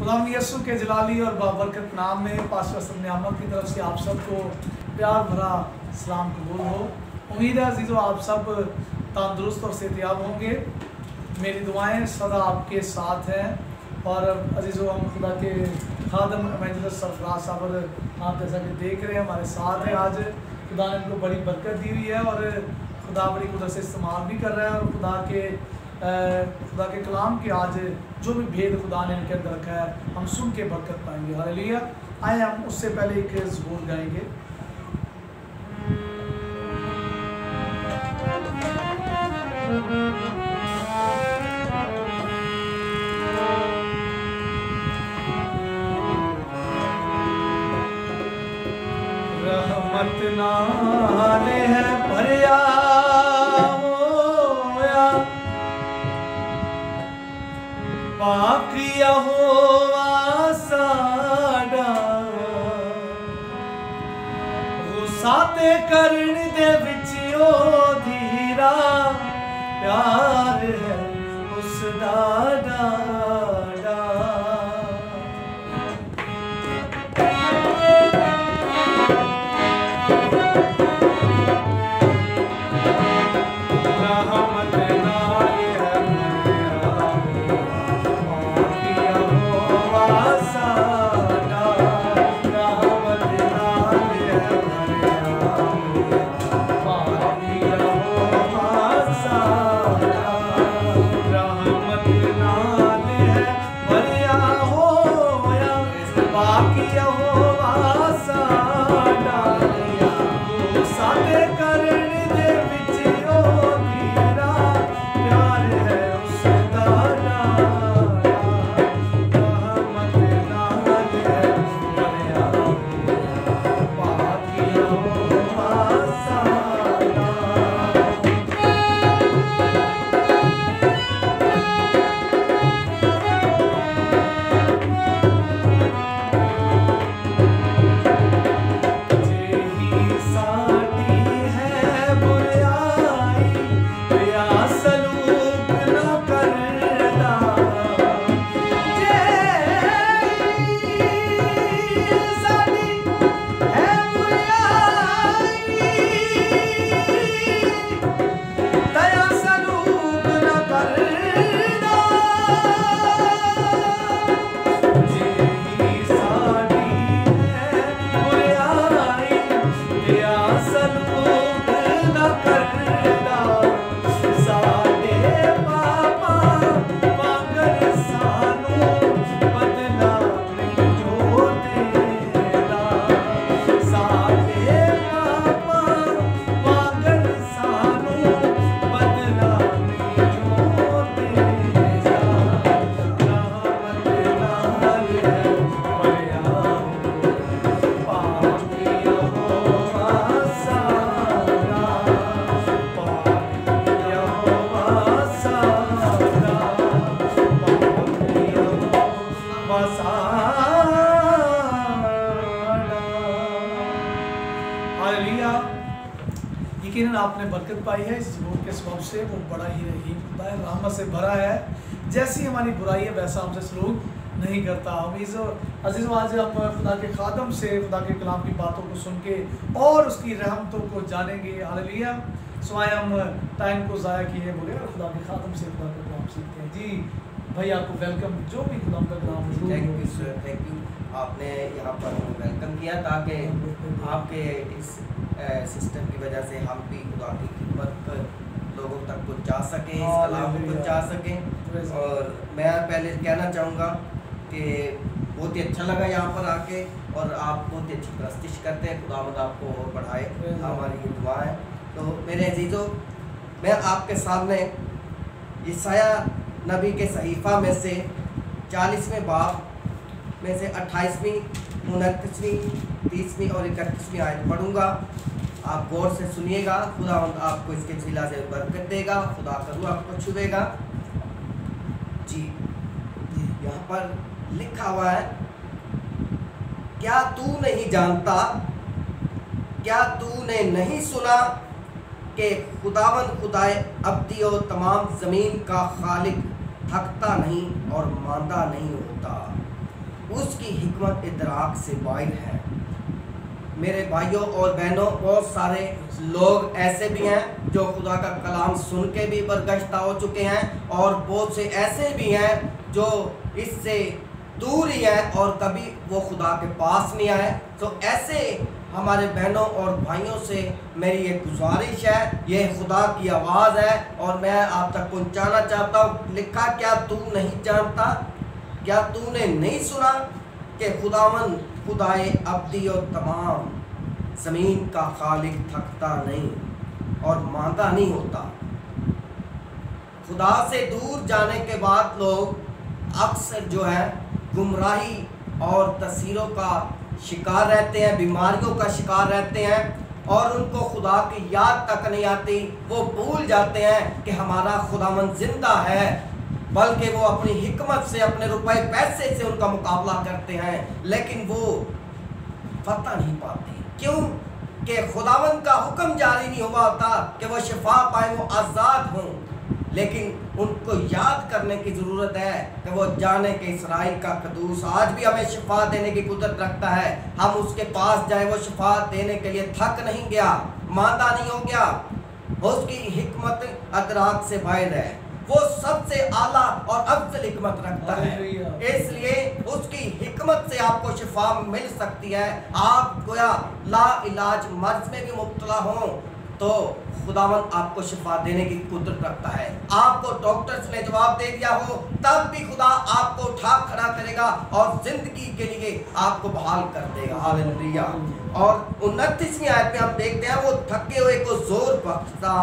खुदावंद यीशु के जलाली और बाबरकत नाम में पास्टर असद नियामत की तरफ से आप सबको प्यार भरा सलाम कबूल हो। उम्मीद है अजीज़ों आप सब तंदुरुस्त और सेहतयाब होंगे। मेरी दुआएं सदा आपके साथ हैं। और अजीज़ों हम खुदा के खादम एवेंजलिस्ट सरफराज साहब आप जैसा कि देख रहे हैं हमारे साथ हैं। आज खुदा ने उनको बड़ी बरकत दी हुई है और खुदा बड़ी कुदरत से इस्तेमाल भी कर रहा है। और खुदा के कलाम के आज जो भी भेद खुदा ने इनके अंदर रखा है हम सुन के बरकत पाएंगे। हालेलुया। आए हम उससे पहले एक ज़बूर गाएंगे। रहमत नाले है भरिया पाक यहोवा साडा गुस्सा ते करन दे विच ओ धीरा प्यार है उसदा डाडा। यकीनन आपने बरकत पाई है इस ज़बूर के सबब से। वो बड़ा ही रहीम खुदा है, रहमत से भरा है। जैसी हमारी बुराई है वैसा हमसे सलूक नहीं करता। अज़ीज़ों आज हम खुदा के खादम से खुदा के कलाम की बातों को सुन के और उसकी रहमतों को जानेंगे। हालेलुया। सुबह हम टाइम को ज़ाया किए बोले और खुदा के खादम से खुदा का कलाम सीखते हैं। जी भाई आपको वेलकम। जो भी खुदा का कलाम थैंक यू आपने यहाँ पर वेलकम किया ताकि आपके इस सिस्टम की वजह से हम भी खुदा की खिदमत लोगों तक पहुँचा सकें, इस कलाम को पहुँचा सकें। और मैं पहले कहना चाहूँगा कि बहुत ही अच्छा लगा यहाँ पर आके और आप बहुत ही अच्छी प्रस्तिश करते हैं। खुदावंद आपको और बढ़ाए, हमारी ये दुआ है। तो मेरे अजीज़ों, मैं आपके सामने यशायाह नबी के सहीफ़ा में से 40वें बाब में से 28वीं, 29वीं, 30वीं और 31वीं आयत पढ़ूँगा। आप गौर से सुनिएगा। खुदावंद आपको इसके वसीला से बरकत देगा। खुदा का रूह आपको छुएगा। जी यहाँ पर लिखा हुआ है, क्या तू नहीं जानता, क्या तूने नहीं सुना कि खुदावंद खुदाए अब्दी और तमाम ज़मीन का खालिक थकता नहीं और मांदा नहीं होता। उसकी हिकमत इदराक से बाहर है। मेरे भाइयों और बहनों, बहुत सारे लोग ऐसे भी हैं जो खुदा का कलाम सुन के भी बरगश्ता हो चुके हैं, और बहुत से ऐसे भी हैं जो इससे दूर ही हैं और कभी वो खुदा के पास नहीं आए। तो ऐसे हमारे बहनों और भाइयों से मेरी ये गुजारिश है, ये खुदा की आवाज़ है और मैं आप तक पहुंचाना चाहता हूँ। लिखा, क्या तू नहीं जानता, क्या तूने नहीं सुना कि खुदावन खुदाए अब्दी और तमाम, ज़मीन का खालिक थकता नहीं और मांदा नहीं होता। खुदा से दूर जाने के बाद लोग अक्सर जो है गुमराही और तस्वीरों का शिकार रहते हैं, बीमारियों का शिकार रहते हैं और उनको खुदा की याद तक नहीं आती। वो भूल जाते हैं कि हमारा खुदावंद जिंदा है, बल्कि वो अपनी हिकमत से, अपने रुपए पैसे से उनका मुकाबला करते हैं, लेकिन वो फतह नहीं पाते। क्यों? कि खुदावंद का हुक्म जारी नहीं हुआ होता कि वो शिफा पाए, वो आज़ाद हों। लेकिन उनको याद करने की ज़रूरत है कि वो जाने के इसराइल का कदूस आज भी हमें शिफा देने की कुदरत रखता है। हम उसके पास जाए, वो शिफा देने के लिए थक नहीं गया, मांदा नहीं हो गया, उसकी हिकमत अदराक से बाहर है। वो सबसे आला और अफजल हिकमत रखता है, इसलिए उसकी हिकमत से आपको शिफा मिल सकती है। आप गोया ला इलाज मर्ज में भी मुब्तला हो तो खुदावंद आपको शिफा देने की कुदरत रखता है। आपको डॉक्टर्स ने जवाब दे दिया हो तब भी खुदा आपको उठा खड़ा करेगा और जिंदगी के लिए आपको बहाल कर देगा। हालेलुया। और 29वीं आयत में हम देखते हैं, वो थके हुए को जोर बख्शता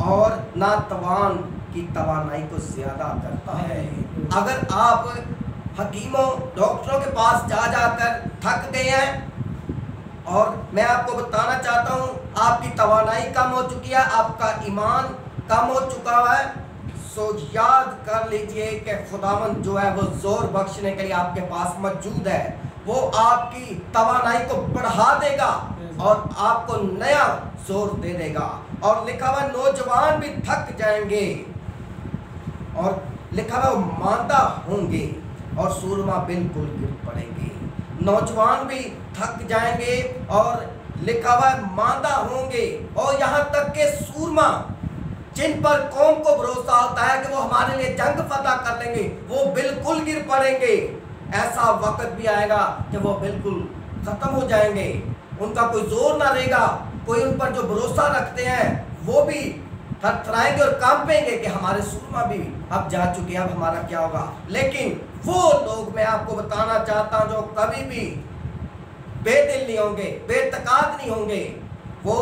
और नातवान की तवानाई को ज्यादा करता है। अगर आप हकीमों डॉक्टरों के पास जा जाकर थक गए हैं और मैं आपको बताना चाहता हूँ आपकी तवानाई कम हो चुकी है, आपका ईमान कम हो चुका है, सो याद कर लीजिए कि खुदावंद जो है वो जोर बख्शने के लिए आपके पास मौजूद है। वो आपकी तवानाई को बढ़ा देगा और आपको नया जोर दे देगा। और लिखा हुआ नौजवान भी थक जाएंगे और लिखा हुआ मांदा होंगे और सूरमा बिल्कुल गिर पड़ेंगे। नौजवान भी थक जाएंगे और लिखा हुआ मांदा होंगे और यहाँ तक के सूरमा, जिन पर कौम को भरोसा होता है कि वो हमारे लिए जंग फतह कर लेंगे, वो बिल्कुल गिर पड़ेंगे। ऐसा वक्त भी आएगा कि वो बिल्कुल खत्म हो जाएंगे, उनका कोई जोर ना रहेगा। कोई उन पर जो भरोसा रखते हैं वो भी थरथराएंगे और कांपेंगे कि हमारे सूरमा भी अब जा चुके, अब हमारा क्या होगा। लेकिन वो लोग मैं आपको बताना चाहता हूं जो कभी भी बेदिल नहीं होंगे, बेतकाद नहीं होंगे। वो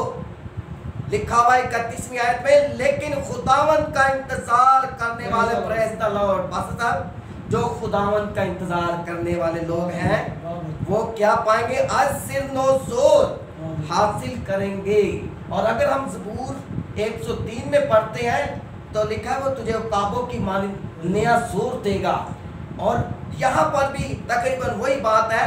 लिखा हुआ 31वीं आयत में, लेकिन खुदावंद का इंतजार करने वाले, प्रेज़ द लॉर्ड, बस साहब, जो खुदावंद का इंतजार करने वाले लोग हैं वो क्या पाएंगे? अज़्ज़िर नो जोर हासिल करेंगे। और अगर हम ज़बूर 103 में पढ़ते हैं तो लिखा है वो तुझे काबों की मानी नया जोर देगा। और यहाँ पर भी तकरीबन वही बात है,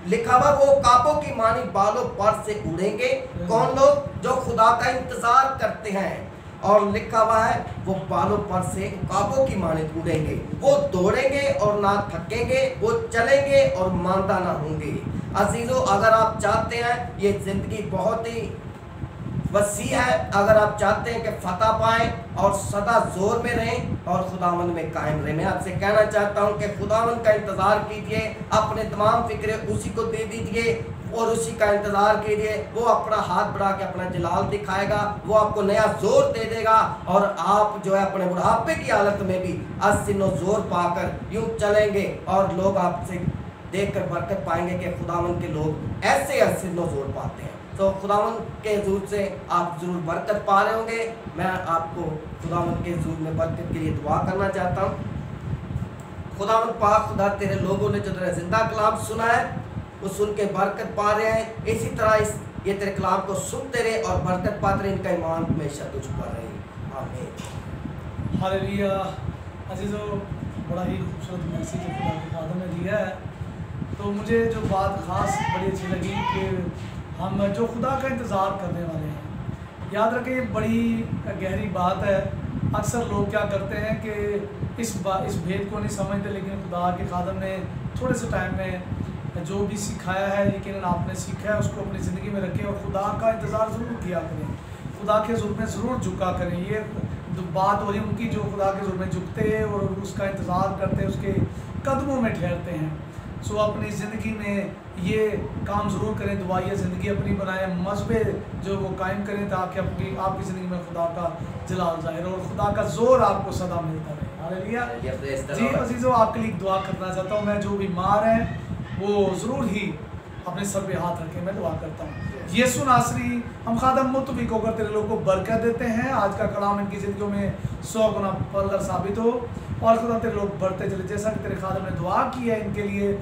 लिखा हुआ वो काबों की मानी बालों पर से उड़ेंगे। कौन लोग? जो खुदा का इंतजार करते हैं। और लिखा हुआ है वो बालों पर से काबों की मानी उड़ेंगे, वो दौड़ेंगे और ना थकेंगे, वो चलेंगे और मांदा ना होंगे। अजीजों, अगर आप चाहते हैं ये जिंदगी बहुत ही वसी है, अगर आप चाहते हैं कि फतह पाएं और सदा जोर में रहें और खुदावंद में कायम रहें, मैं आपसे कहना चाहता हूं कि खुदावंद का इंतजार कीजिए, अपने तमाम फिक्रे उसी को दे दीजिए और उसी का इंतजार कीजिए। वो अपना हाथ बढ़ा के अपना जलाल दिखाएगा, वो आपको नया जोर दे देगा और आप जो है अपने बुढ़ापे की हालत में भी अस्सिनो जोर पाकर यूं चलेंगे और लोग आपसे देखकर बरकत पाएंगे कि खुदावंद के लोग ऐसे अस्सिनो जोर पाते हैं। तो खुदावंद के हुजूर से आप ज़रूर बरकत पा रहे होंगे। मैं आपको खुदावंद के हुजूर में बरकत के लिए दुआ करना चाहता हूँ। खुदावंद पाक खुदा, तेरे लोगों ने जो तेरा जिंदा कलाम सुना है वो सुन के बरकत पा रहे हैं, इसी तरह ये तेरे कलाम को सुनते रहे और बरकत पाते रहे, इनका ईमान हमेशा तुझ पर रहे। आमीन। हालेलुया। अजीज़ों, बड़ा ही खूबसूरत मैसेज खुदा के खादम ने दिया है। तो मुझे जो बात ख़ास बड़ी अच्छी लगी कि हम जो खुदा का इंतज़ार करने वाले हैं, याद रखें बड़ी गहरी बात है। अक्सर लोग क्या करते हैं कि इस भेद को नहीं समझते, लेकिन खुदा के खादम ने थोड़े से टाइम में जो भी सिखाया है, यकीनन आपने सीखा है, उसको अपनी ज़िंदगी में रखें और खुदा का इंतज़ार ज़रूर किया करें, खुदा के ज़ुल्म में ज़रूर झुका करें। ये बात हो रही उनकी जो खुदा के ज़ुल्म में झुकते और उसका इंतज़ार करते, उसके कदमों में ठहरते हैं। सो अपनी ज़िंदगी में ये काम ज़रूर करें, दुआया ज़िंदगी अपनी बनाएं, मजबे जो वो कायम करें, ताकि आपकी ज़िंदगी में खुदा का जलाल ज़ाहिर हो और खुदा का ज़ोर आपको सदा मिलता रहे। हालेलुया। जी अजीज़ों, आपके लिए दुआ करना चाहता हूँ मैं, जो बीमार हैं वो ज़रूर ही अपने सर पे हाथ रखें, मैं दुआ करता हूँ। यीशु नासरी, हम खादम मुतबिक होकर तेरे लोगों को बरकत देते हैं, आज का कलाम इनकी ज़िंदगियों में 100 गुना फलदार साबित हो और खुदा तेरे लोग बढ़ते चले, जैसा कि तेरे खादम ने दुआ की है इनके लिए।